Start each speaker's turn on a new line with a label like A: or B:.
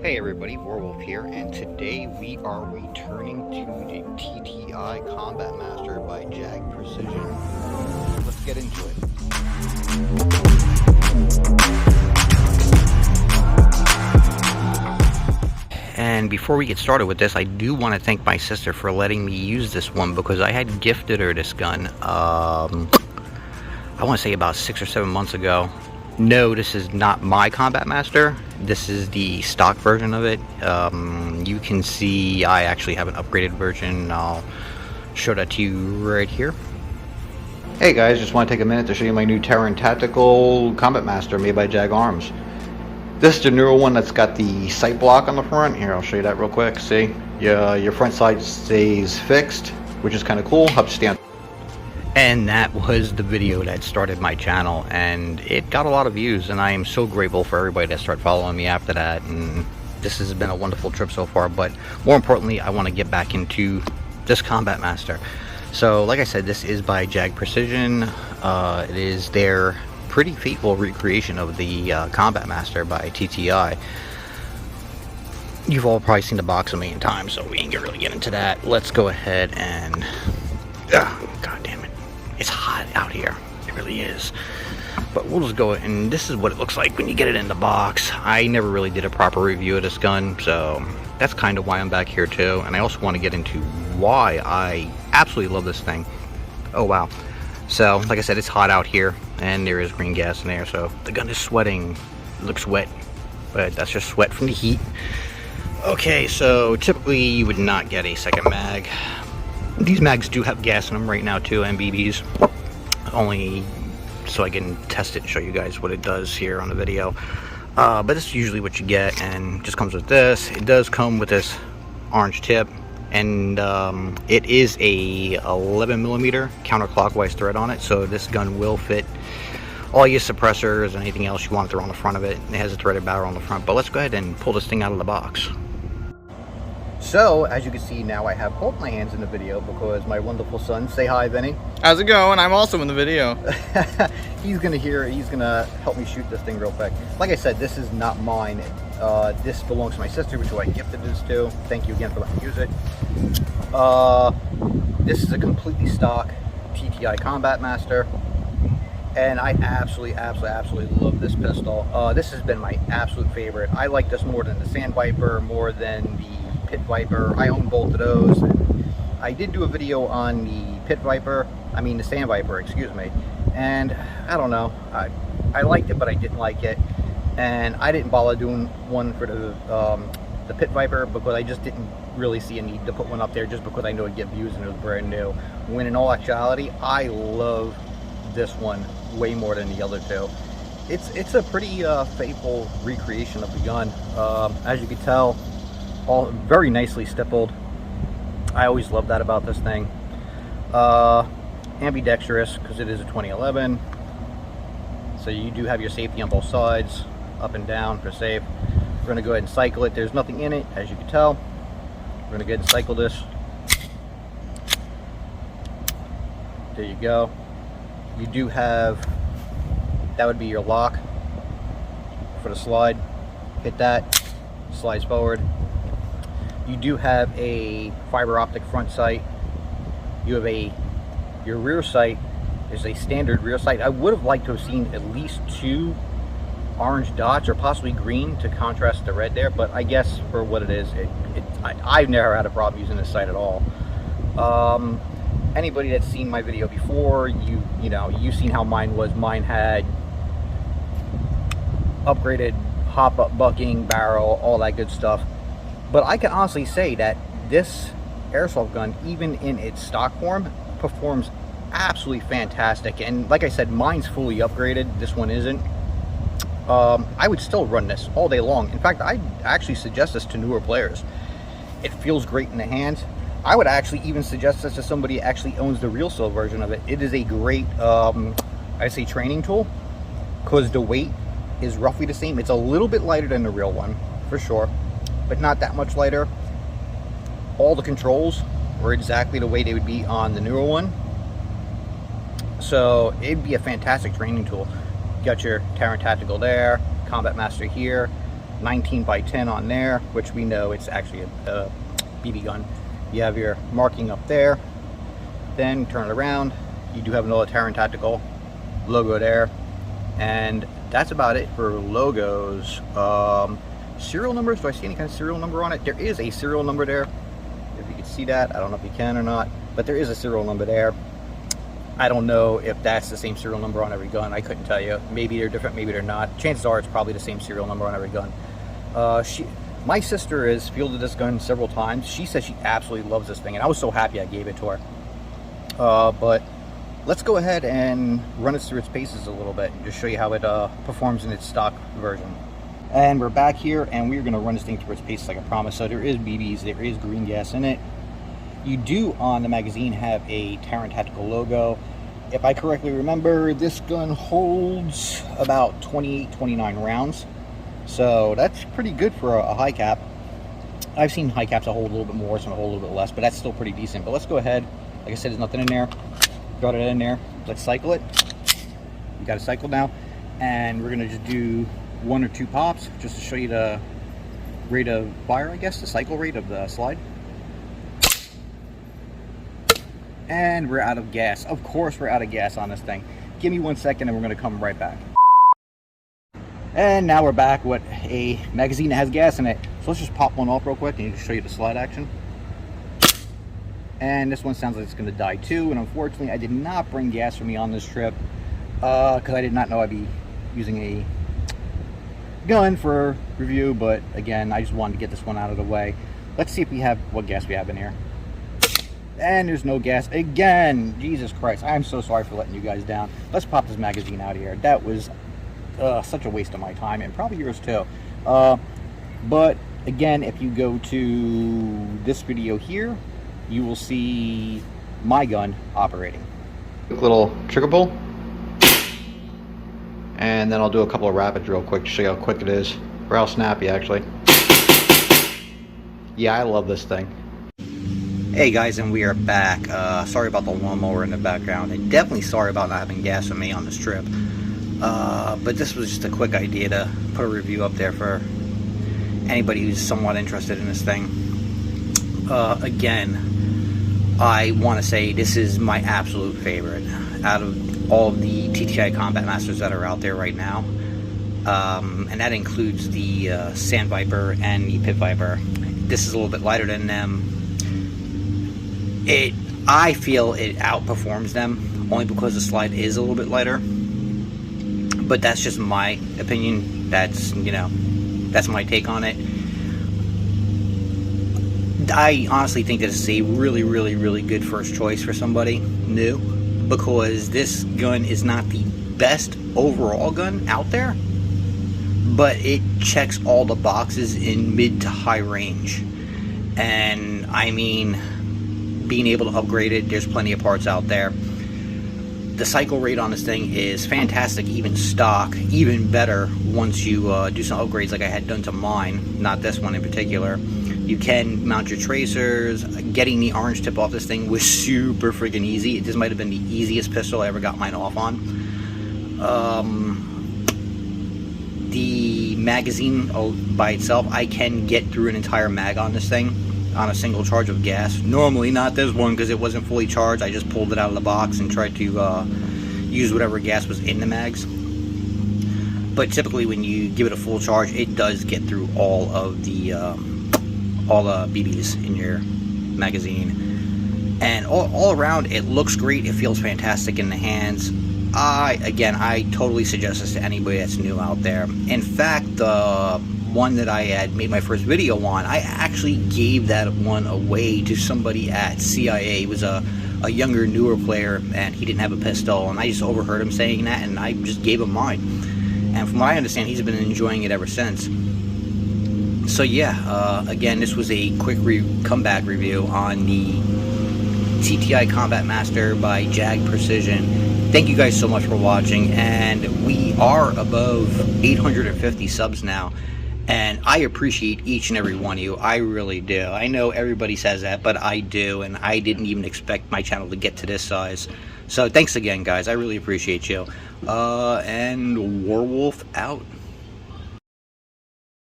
A: Hey everybody, Warwolf here, and today we are returning to the TTI Combat Master by Jag Precision. Let's get into it. And before we get started with this, I do want to thank my sister for letting me use this one because I had gifted her this gun, I want to say about 6 or 7 months ago. No, this is not my Combat Master. This is the stock version of it. You can see I actually have an upgraded version. I'll show that to you right here. Hey guys, just want to take a minute to show you my new Taran Tactical Combat Master made by Jag Arms. This is the newer one that's got the sight block on the front. Here, I'll show you that real quick. See? Your front sight stays fixed, which is kind of cool. Helps stand. And that was the video that started my channel, and it got a lot of views, and I am so grateful for everybody that started following me after that. And this has been a wonderful trip so far, but more importantly, I want to get back into this Combat Master. So like I said, this is by Jag Precision. It is their pretty faithful recreation of the Combat Master by TTI. You've all probably seen the box a million times, so we ain't gonna really get into that. Let's go ahead and god damn it, it's hot out here, it really is. But we'll just go, and this is what it looks like when you get it in the box. I never really did a proper review of this gun, so that's kind of why I'm back here too. And I also want to get into why I absolutely love this thing. Oh wow. So like I said, it's hot out here and there is green gas in there, so the gun is sweating. It looks wet, but that's just sweat from the heat. Okay, so typically you would not get a second mag. These mags do have gas in them right now too, MBBs, only so I can test it and show you guys what it does here on the video. But this is usually what you get, and just comes with this. It does come with this orange tip, and it is a 11mm counterclockwise thread on it, so this gun will fit all your suppressors and anything else you want to throw on the front of it. It has a threaded barrel on the front, but let's go ahead and pull this thing out of the box. So, as you can see now, I have both my hands in the video because my wonderful son, say hi, Vinny.
B: How's it going? I'm also in the video.
A: He's gonna help me shoot this thing real quick. Like I said, this is not mine. This belongs to my sister, which I gifted this to. Thank you again for letting me use it. This is a completely stock TTI Combat Master, and I absolutely love this pistol. This has been my absolute favorite. I like this more than the Sand Viper, more than the Pit Viper. I own both of those. I did do a video on the the Sand Viper, excuse me, and I don't know, I liked it, but I didn't like it, and I didn't bother doing one for the Pit Viper because I just didn't really see a need to put one up there, just because I know it'd get views and it was brand new, when in all actuality I love this one way more than the other two. It's a pretty faithful recreation of the gun. As you can tell, all very nicely stippled. I always love that about this thing. Ambidextrous, because it is a 2011, so you do have your safety on both sides, up and down for safe. We're going to go ahead and cycle it. There's nothing in it, as you can tell. We're going to go ahead and cycle this. There you go. You do have, that would be your lock for the slide. Hit that, slides forward. You do have a fiber optic front sight. You have your rear sight is a standard rear sight. I would have liked to have seen at least 2 orange dots, or possibly green, to contrast the red there, but I guess for what it is, I've never had a problem using this sight at all. Anybody that's seen my video before, you've seen how mine was. Mine had upgraded hop-up bucking, barrel, all that good stuff. But I can honestly say that this airsoft gun, even in its stock form, performs absolutely fantastic. And like I said, mine's fully upgraded. This one isn't. I would still run this all day long. In fact, I actually suggest this to newer players. It feels great in the hands. I would actually even suggest this to somebody who actually owns the real steel version of it. It is a great, I say, training tool, because the weight is roughly the same. It's a little bit lighter than the real one, for sure, but not that much lighter. All the controls were exactly the way they would be on the newer one, so it'd be a fantastic training tool. You got your Taran Tactical there, Combat Master here. 19 by 10 on there, which we know it's actually a BB gun. You have your marking up there, then turn it around. You do have another Taran Tactical logo there, and that's about it for logos. Serial numbers, do I see any kind of serial number on it? There is a serial number there, if you can see that. I don't know if you can or not, but there is a serial number there. I don't know if that's the same serial number on every gun. I couldn't tell you. Maybe they're different, maybe they're not. Chances are it's probably the same serial number on every gun. My sister has fielded this gun several times. She says she absolutely loves this thing, and I was so happy I gave it to her. But let's go ahead and run it through its paces a little bit and just show you how it performs in its stock version. And we're back here, and we're going to run this thing through its paces like I promised. So there is BBs, there is green gas in it. You do on the magazine have a Taran Tactical logo. If I correctly remember, this gun holds about 28, 29 rounds. So that's pretty good for a high cap. I've seen high caps that hold a little bit more, some hold a little bit less, but that's still pretty decent. But let's go ahead. Like I said, there's nothing in there. Got it in there. Let's cycle it. We got it cycled now. And we're gonna just do 1 or 2 pops just to show you the rate of fire, I guess, the cycle rate of the slide. And we're out of gas. Of course we're out of gas on this thing. Give me 1 second and we're gonna come right back. And now we're back with a magazine that has gas in it. So let's just pop one off real quick and just show you the slide action. And this one sounds like it's gonna die too. And unfortunately, I did not bring gas with me on this trip because I did not know I'd be using a gun for review. But again, I just wanted to get this one out of the way. Let's see if we have what gas we have in here. And there's no gas again. Jesus Christ, I'm so sorry for letting you guys down. Let's pop this magazine out of here. That was such a waste of my time, and probably yours too. But again, if you go to this video here, you will see my gun operating. Quick little trigger pull, and then I'll do a couple of rapids real quick to show you how quick it is, or how snappy actually. Yeah, I love this thing. Hey guys, and we are back. Sorry about the lawnmower in the background, and definitely sorry about not having gas with me on this trip. But this was just a quick idea to put a review up there for anybody who's somewhat interested in this thing. Again, I want to say this is my absolute favorite out of all of the TTI Combat Masters that are out there right now. And that includes the Sand Viper and the Pit Viper. This is a little bit lighter than them. I feel it outperforms them only because the slide is a little bit lighter. But that's just my opinion. That's, you know, that's my take on it. I honestly think that it's a really, really, really good first choice for somebody new, because this gun is not the best overall gun out there, but it checks all the boxes in mid to high range. And I mean, being able to upgrade it, there's plenty of parts out there. The cycle rate on this thing is fantastic, even stock, even better once you do some upgrades like I had done to mine, not this one in particular. You can mount your tracers. Getting the orange tip off this thing was super freaking easy. This might have been the easiest pistol I ever got mine off on. The magazine by itself, I can get through an entire mag on this thing on a single charge of gas. Normally not this one because it wasn't fully charged. I just pulled it out of the box and tried to use whatever gas was in the mags. But typically when you give it a full charge, it does get through all the BBs in your magazine. And all around, it looks great. It feels fantastic in the hands. I totally suggest this to anybody that's new out there. In fact, the one that I had made my first video on, I actually gave that one away to somebody at CIA. It was a younger, newer player, and he didn't have a pistol, and I just overheard him saying that, and I just gave him mine. And from what I understand, he's been enjoying it ever since. So yeah, again, this was a quick comeback review on the TTI Combat Master by Jag Precision. Thank you guys so much for watching, and we are above 850 subs now, and I appreciate each and every one of you. I really do. I know everybody says that, but I do, and I didn't even expect my channel to get to this size. So thanks again, guys. I really appreciate you. And Warwolf out.